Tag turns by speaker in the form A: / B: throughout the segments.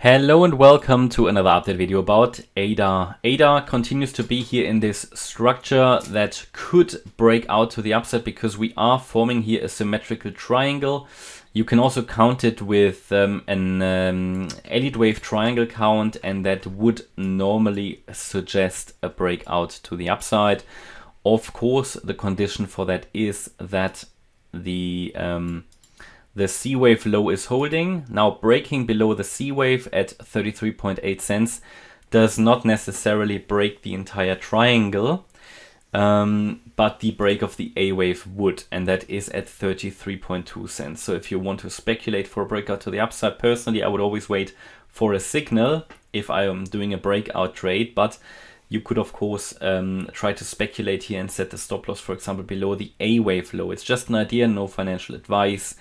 A: Hello and welcome to another update video about ADA. ADA continues to be here in this structure that could break out to the upside because we are forming here a symmetrical triangle. You can also count it with an Elliott wave triangle count, and that would normally suggest a breakout to the upside. Of course, the condition for that is that the C wave low is holding. Now, breaking below the C wave at 33.8 cents does not necessarily break the entire triangle, but the break of the A wave would, and that is at 33.2 cents. So if you want to speculate for a breakout to the upside, personally, I would always wait for a signal if I am doing a breakout trade, but you could, of course, try to speculate here and set the stop loss, for example, below the A wave low. It's just an idea, no financial advice.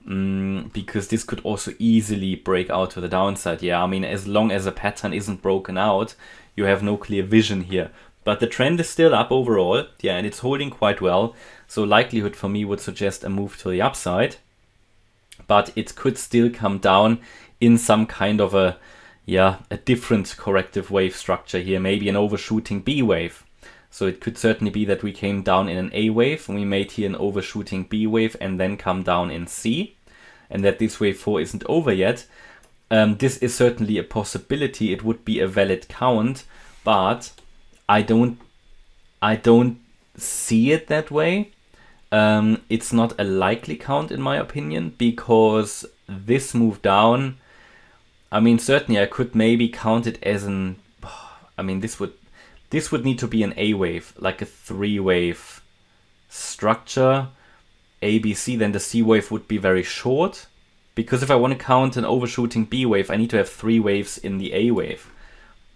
A: Because this could also easily break out to the downside. Yeah, I mean, as long as a pattern isn't broken out, you have no clear vision here. But the trend is still up overall, yeah, and it's holding quite well. So likelihood for me would suggest a move to the upside. But it could still come down in some kind of a different corrective wave structure here, maybe an overshooting B wave. So it could certainly be that we came down in an A wave and we made here an overshooting B wave and then come down in C, and that this wave 4 isn't over yet. This is certainly a possibility. It would be a valid count, but I don't see it that way. It's not a likely count in my opinion, because this move down, I mean, certainly I could maybe count it as an, I mean, this would need to be an A wave, like a 3-wave structure, ABC, then the C wave would be very short. Because if I want to count an overshooting B wave, I need to have 3 waves in the A wave.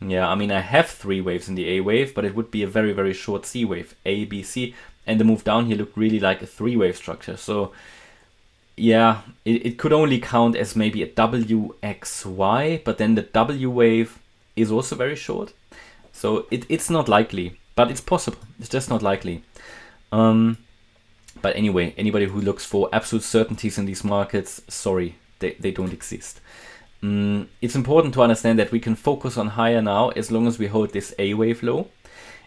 A: Yeah, I mean, I have 3 waves in the A wave, but it would be a very, very short C wave, A, B, C. And the move down here looked really like a 3-wave structure. So, yeah, it could only count as maybe a WXY, but then the W wave is also very short. So it's not likely, but it's possible. It's just not likely. But anyway, anybody who looks for absolute certainties in these markets, sorry, they don't exist. It's important to understand that we can focus on higher now as long as we hold this A wave low.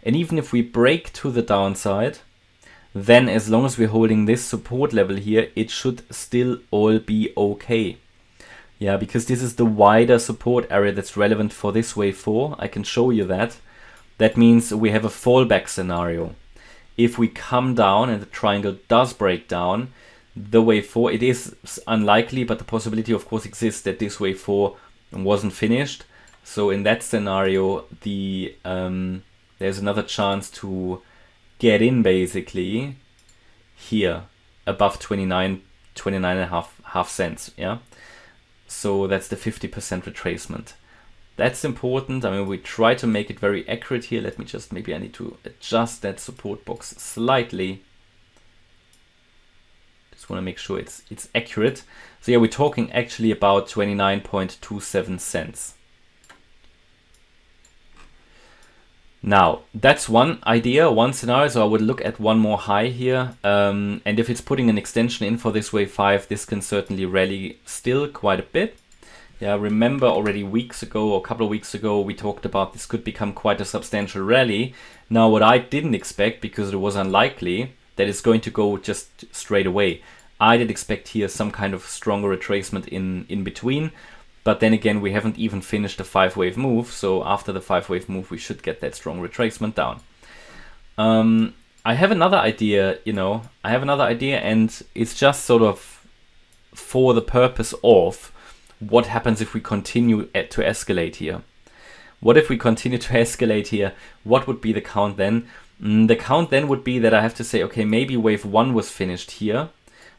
A: And even if we break to the downside, then as long as we're holding this support level here, it should still all be okay. Yeah, because this is the wider support area that's relevant for this wave 4. I can show you that. That means we have a fallback scenario. If we come down and the triangle does break down, the wave 4, it is unlikely, but the possibility of course exists that this wave 4 wasn't finished. So in that scenario, there's another chance to get in basically here above 29 and a half cents. Yeah. So that's the 50% retracement. That's important. I mean, we try to make it very accurate here. Let me just, maybe I need to adjust that support box slightly. Just want to make sure it's accurate. So yeah, we're talking actually about 29.27 cents. Now, that's one idea, one scenario. So I would look at one more high here. And if it's putting an extension in for this wave 5, this can certainly rally still quite a bit. Yeah, remember already weeks ago or a couple of weeks ago, we talked about this could become quite a substantial rally. Now, what I didn't expect, because it was unlikely, that it's going to go just straight away. I did expect here some kind of stronger retracement in between. But then again, we haven't even finished the 5-wave move. So after the 5-wave move, we should get that strong retracement down. I have another idea, and it's just sort of for the purpose of what happens if we continue to escalate here. What if we continue to escalate here? What would be the count then? The count then would be that I have to say, okay, maybe wave 1 was finished here.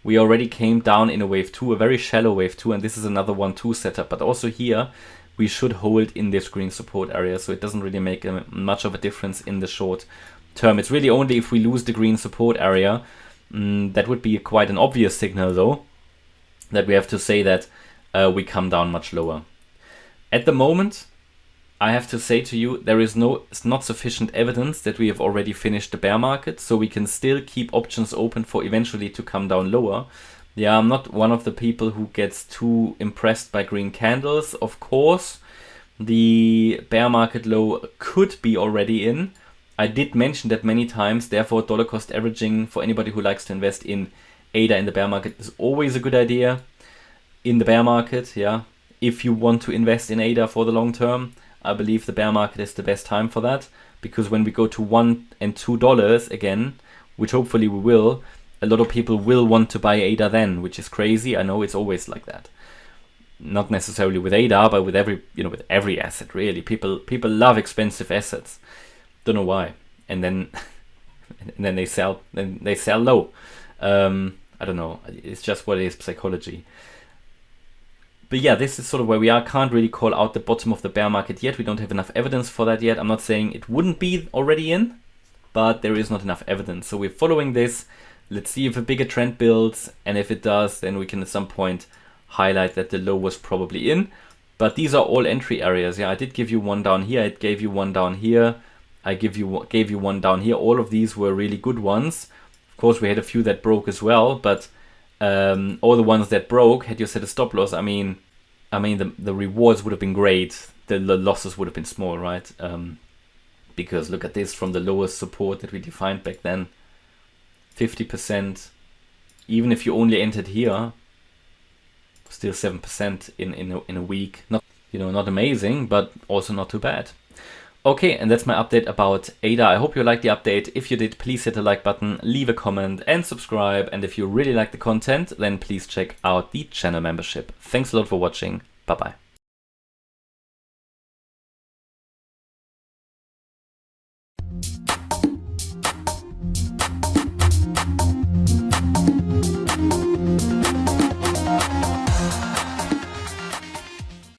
A: We already came down in a wave 2, a very shallow wave 2, and this is another 1-2 setup. But also here, we should hold in this green support area, so it doesn't really make much of a difference in the short term. It's really only if we lose the green support area, that would be quite an obvious signal though, that we have to say that we come down much lower. At the moment, I have to say to you, there is not sufficient evidence that we have already finished the bear market, so we can still keep options open for eventually to come down lower. Yeah, I'm not one of the people who gets too impressed by green candles. Of course, the bear market low could be already in. I did mention that many times, therefore dollar cost averaging for anybody who likes to invest in ADA in the bear market is always a good idea. In the bear market, yeah, if you want to invest in ADA for the long term, I believe the bear market is the best time for that, because when we go to $1 and $2 again, which hopefully we will, a lot of people will want to buy ADA then, which is crazy. I know it's always like that. Not necessarily with ADA, but with every asset really. People love expensive assets. Don't know why. And then and then they sell low. I don't know. It's just what it is, psychology. But yeah, this is sort of where we are. Can't really call out the bottom of the bear market yet. We don't have enough evidence for that yet. I'm not saying it wouldn't be already in, but there is not enough evidence. So we're following this. Let's see if a bigger trend builds, and if it does, then we can at some point highlight that the low was probably in. But these are all entry areas. Yeah, I did give you one down here. I gave you one down here. I gave you one down here. All of these were really good ones. Of course, we had a few that broke as well, but all the ones that broke, had you set a stop loss, I mean, the rewards would have been great. The losses would have been small, right? Because look at this, from the lowest support that we defined back then, 50%. Even if you only entered here, still 7% in a week. Not amazing, but also not too bad. Okay, and that's my update about ADA. I hope you liked the update. If you did, please hit the like button, leave a comment and subscribe. And if you really like the content, then please check out the channel membership. Thanks a lot for watching. Bye bye.